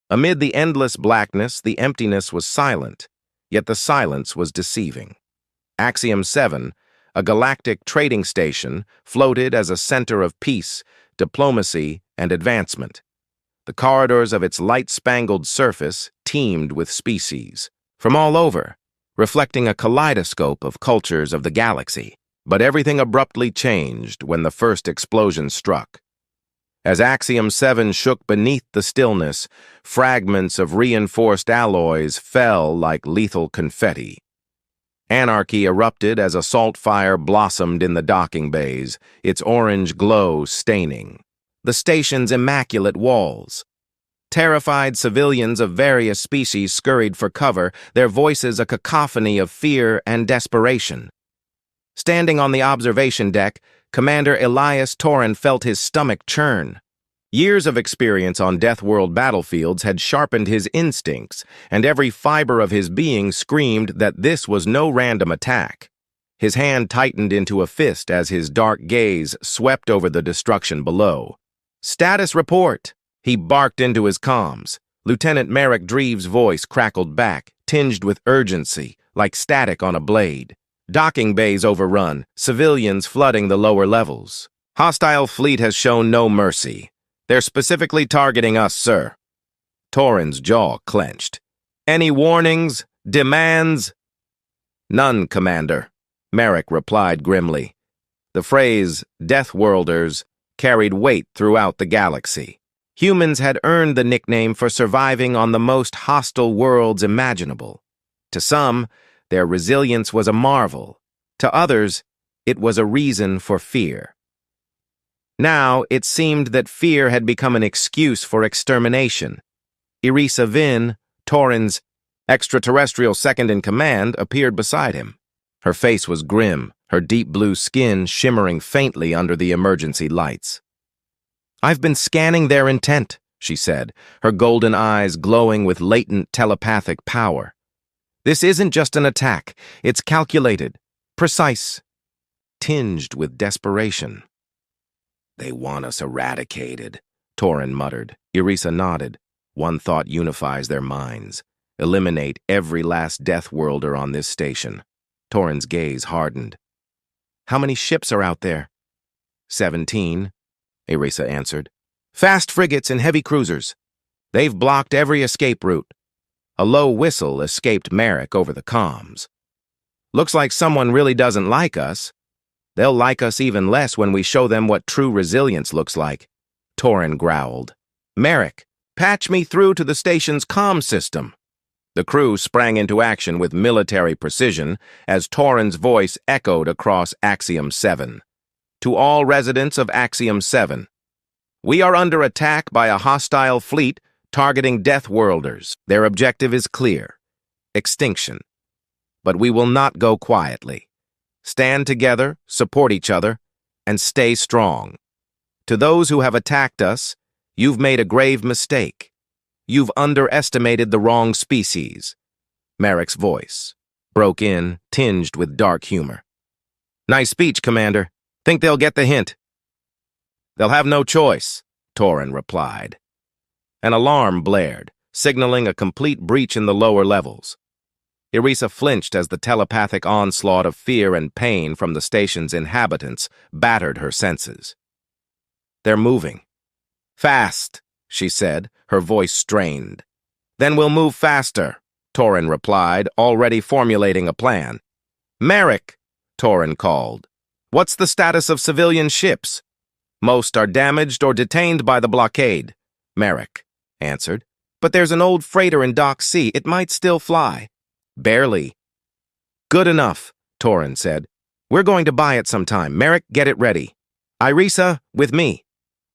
Amid the endless blackness, the emptiness was silent, yet the silence was deceiving. Axiom 7, a galactic trading station, floated as a center of peace, diplomacy, and advancement. The corridors of its light-spangled surface teemed with species from all over, reflecting a kaleidoscope of cultures of the galaxy. But everything abruptly changed when the first explosion struck. As Axiom 7 shook beneath the stillness, fragments of reinforced alloys fell like lethal confetti. Anarchy erupted as a salt fire blossomed in the docking bays, its orange glow staining the station's immaculate walls. Terrified civilians of various species scurried for cover, their voices a cacophony of fear and desperation. Standing on the observation deck, Commander Elias Torin felt his stomach churn. Years of experience on Deathworld battlefields had sharpened his instincts, and every fiber of his being screamed that this was no random attack. His hand tightened into a fist as his dark gaze swept over the destruction below. "Status report!" He barked into his comms. Lieutenant Merrick Dreve's voice crackled back, tinged with urgency, like static on a blade. Docking bays overrun, civilians flooding the lower levels. "Hostile fleet has shown no mercy. They're specifically targeting us, sir." Torin's jaw clenched. "Any warnings? Demands?" "None, Commander," Merrick replied grimly. The phrase, Deathworlders, carried weight throughout the galaxy. Humans had earned the nickname for surviving on the most hostile worlds imaginable. To some, their resilience was a marvel. To others, it was a reason for fear. Now, it seemed that fear had become an excuse for extermination. Irisa Vin, Torin's extraterrestrial second-in-command, appeared beside him. Her face was grim, her deep blue skin shimmering faintly under the emergency lights. "I've been scanning their intent," she said, her golden eyes glowing with latent telepathic power. "This isn't just an attack. It's calculated, precise, tinged with desperation." "They want us eradicated," Torin muttered. Irisa nodded. "One thought unifies their minds. Eliminate every last Deathworlder on this station." Torin's gaze hardened. "How many ships are out there?" 17, Irisa answered. "Fast frigates and heavy cruisers. They've blocked every escape route." A low whistle escaped Merrick over the comms. "Looks like someone really doesn't like us. They'll like us even less when we show them what true resilience looks like," Torin growled. "Merrick, patch me through to the station's comm system." The crew sprang into action with military precision as Torin's voice echoed across Axiom 7. "To all residents of Axiom 7, we are under attack by a hostile fleet targeting Deathworlders. Their objective is clear: extinction. But we will not go quietly. Stand together, support each other, and stay strong. To those who have attacked us, you've made a grave mistake. You've underestimated the wrong species." Merrick's voice broke in, tinged with dark humor. "Nice speech, Commander. Think they'll get the hint?" "They'll have no choice," Torin replied. An alarm blared, signaling a complete breach in the lower levels. Irisa flinched as the telepathic onslaught of fear and pain from the station's inhabitants battered her senses. "They're moving. Fast," she said, her voice strained. "Then we'll move faster," Torin replied, already formulating a plan. "Merrick," Torin called. "What's the status of civilian ships?" "Most are damaged or detained by the blockade," Merrick answered. "But there's an old freighter in Dock C. It might still fly." "Barely." "Good enough," Torin said. "We're going to buy it sometime. Merrick, get it ready. Irisa, with me."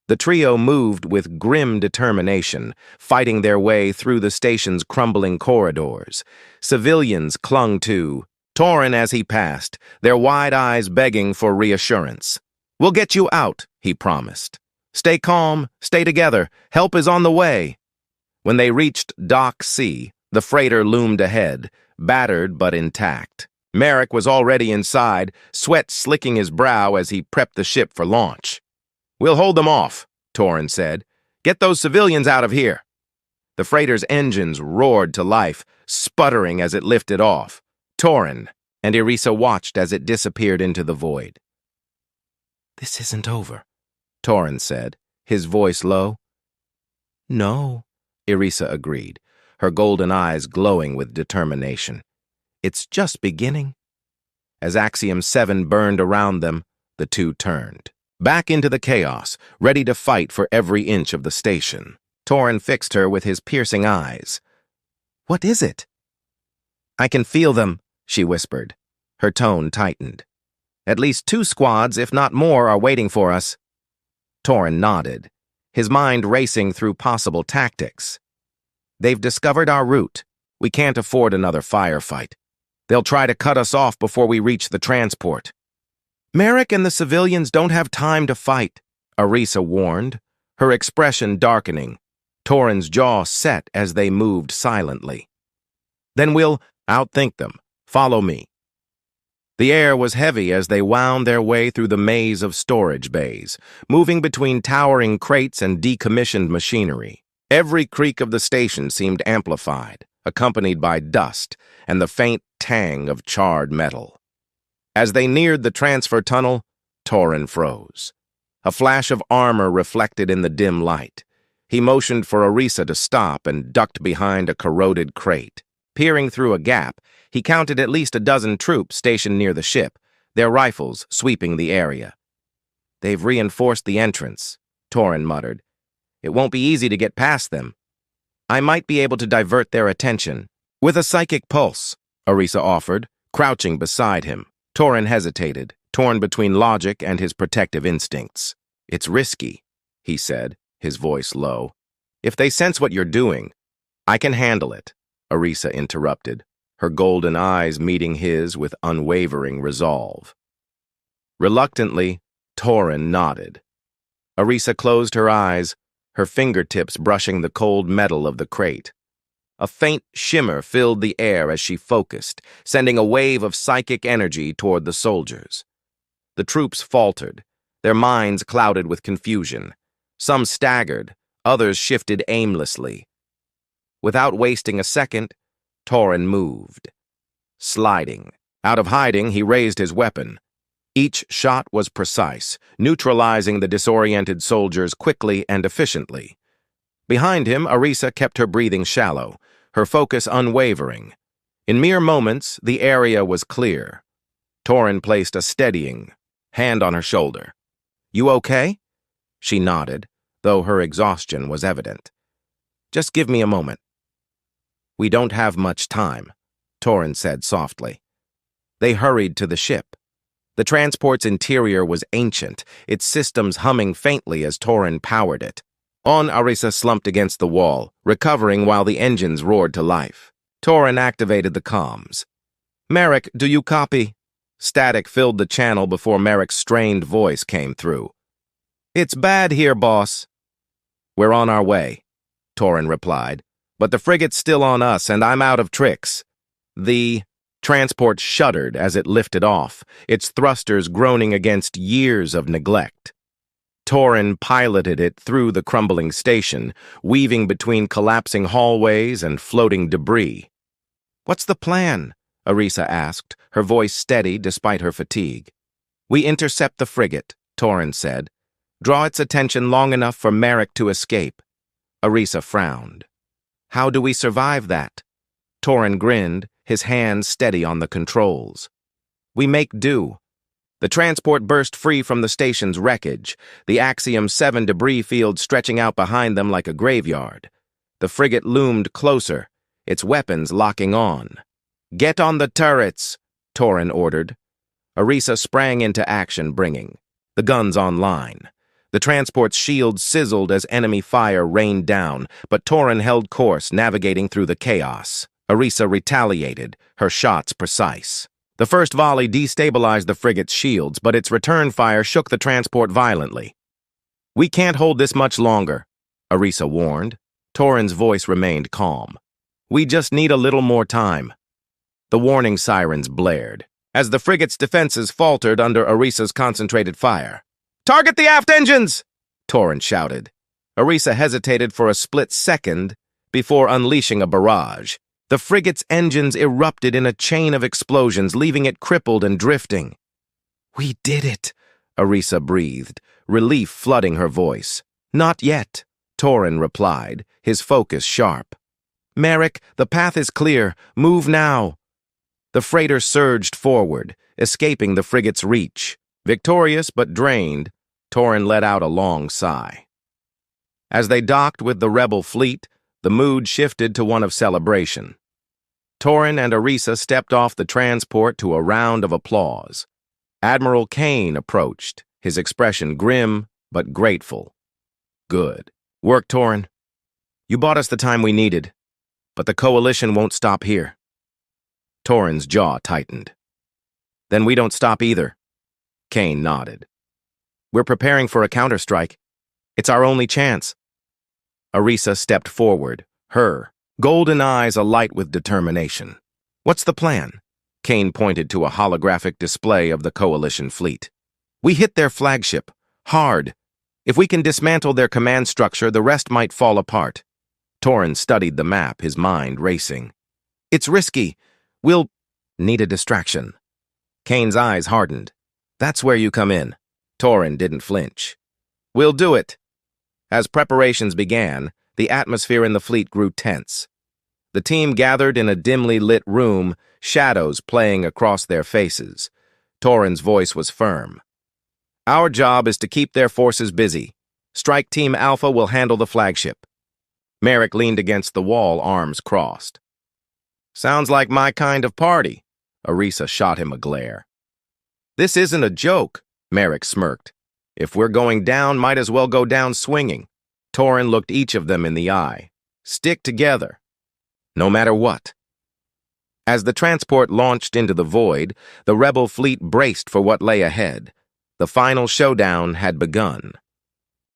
The trio moved with grim determination, fighting their way through the station's crumbling corridors. Civilians clung to Torin as he passed, their wide eyes begging for reassurance. "We'll get you out," he promised. "Stay calm, stay together. Help is on the way." When they reached Dock C, the freighter loomed ahead, battered but intact. Merrick was already inside, sweat slicking his brow as he prepped the ship for launch. "We'll hold them off," Torin said. "Get those civilians out of here." The freighter's engines roared to life, sputtering as it lifted off. Torin and Erisa watched as it disappeared into the void. "This isn't over," Torin said, his voice low. "No," Erisa agreed, her golden eyes glowing with determination. "It's just beginning." As Axiom 7 burned around them, the two turned. Back into the chaos, ready to fight for every inch of the station. Torin fixed her with his piercing eyes. "What is it?" "I can feel them," she whispered. Her tone tightened. "At least 2 squads, if not more, are waiting for us." Torin nodded, his mind racing through possible tactics. "They've discovered our route. We can't afford another firefight. They'll try to cut us off before we reach the transport." "Merrick and the civilians don't have time to fight," Erisa warned, her expression darkening. Torin's jaw set as they moved silently. "Then we'll outthink them. Follow me." The air was heavy as they wound their way through the maze of storage bays, moving between towering crates and decommissioned machinery. Every creak of the station seemed amplified, accompanied by dust and the faint tang of charred metal. As they neared the transfer tunnel, Torin froze. A flash of armor reflected in the dim light. He motioned for Erisa to stop and ducked behind a corroded crate. Peering through a gap, he counted at least a dozen troops stationed near the ship, their rifles sweeping the area. "They've reinforced the entrance," Torin muttered. "It won't be easy to get past them. I might be able to divert their attention." "With a psychic pulse," Erisa offered, crouching beside him. Torin hesitated, torn between logic and his protective instincts. "It's risky," he said, his voice low. "If they sense what you're doing—" "I can handle it," Erisa interrupted, her golden eyes meeting his with unwavering resolve. Reluctantly, Torin nodded. Erisa closed her eyes, her fingertips brushing the cold metal of the crate. A faint shimmer filled the air as she focused, sending a wave of psychic energy toward the soldiers. The troops faltered, their minds clouded with confusion. Some staggered, others shifted aimlessly. Without wasting a second, Torin moved. Sliding. Out of hiding, he raised his weapon. Each shot was precise, neutralizing the disoriented soldiers quickly and efficiently. Behind him, Erisa kept her breathing shallow, her focus unwavering. In mere moments, the area was clear. Torin placed a steadying hand on her shoulder. "You okay?" She nodded, though her exhaustion was evident. "Just give me a moment." "We don't have much time," Torin said softly. They hurried to the ship. The transport's interior was ancient, its systems humming faintly as Torin powered it. Erisa slumped against the wall, recovering while the engines roared to life. Torin activated the comms. "Merrick, do you copy?" Static filled the channel before Merrick's strained voice came through. "It's bad here, boss." "We're on our way," Torin replied. "But the frigate's still on us, and I'm out of tricks." The transport shuddered as it lifted off, its thrusters groaning against years of neglect. Torin piloted it through the crumbling station, weaving between collapsing hallways and floating debris. "What's the plan?" Erisa asked, her voice steady despite her fatigue. "We intercept the frigate," Torin said. "Draw its attention long enough for Merrick to escape." Erisa frowned. "How do we survive that?" Torin grinned, his hands steady on the controls. "We make do." The transport burst free from the station's wreckage, the Axiom 7 debris field stretching out behind them like a graveyard. The frigate loomed closer, its weapons locking on. "Get on the turrets," Torin ordered. Erisa sprang into action, bringing the guns online. The transport's shields sizzled as enemy fire rained down, but Torin held course, navigating through the chaos. Erisa retaliated, her shots precise. The first volley destabilized the frigate's shields, but its return fire shook the transport violently. "We can't hold this much longer," Erisa warned. Torin's voice remained calm. "We just need a little more time." The warning sirens blared, as the frigate's defenses faltered under Erisa's concentrated fire. "Target the aft engines!" Torin shouted. Erisa hesitated for a split second, before unleashing a barrage. The frigate's engines erupted in a chain of explosions, leaving it crippled and drifting. "We did it," Arisa breathed, relief flooding her voice. "Not yet," Torin replied, his focus sharp. "Merrick, the path is clear. Move now." The freighter surged forward, escaping the frigate's reach. Victorious but drained, Torin let out a long sigh. As they docked with the rebel fleet, the mood shifted to one of celebration. Torin and Arisa stepped off the transport to a round of applause. Admiral Kane approached, his expression grim but grateful. "Good work, Torin. You bought us the time we needed, but the coalition won't stop here." Torin's jaw tightened. "Then we don't stop either." Kane nodded. "We're preparing for a counterstrike. It's our only chance." Arisa stepped forward, her golden eyes alight with determination. "What's the plan?" Kane pointed to a holographic display of the coalition fleet. "We hit their flagship, hard. If we can dismantle their command structure, the rest might fall apart." Torin studied the map, his mind racing. "It's risky. We'll need a distraction." Kane's eyes hardened. "That's where you come in." Torin didn't flinch. "We'll do it." As preparations began, the atmosphere in the fleet grew tense. The team gathered in a dimly lit room, shadows playing across their faces. Torin's voice was firm. "Our job is to keep their forces busy. Strike Team Alpha will handle the flagship." Merrick leaned against the wall, arms crossed. "Sounds like my kind of party." Arisa shot him a glare. "This isn't a joke," Merrick smirked. "If we're going down, might as well go down swinging." Torin looked each of them in the eye. "Stick together, no matter what." As the transport launched into the void, the rebel fleet braced for what lay ahead. The final showdown had begun.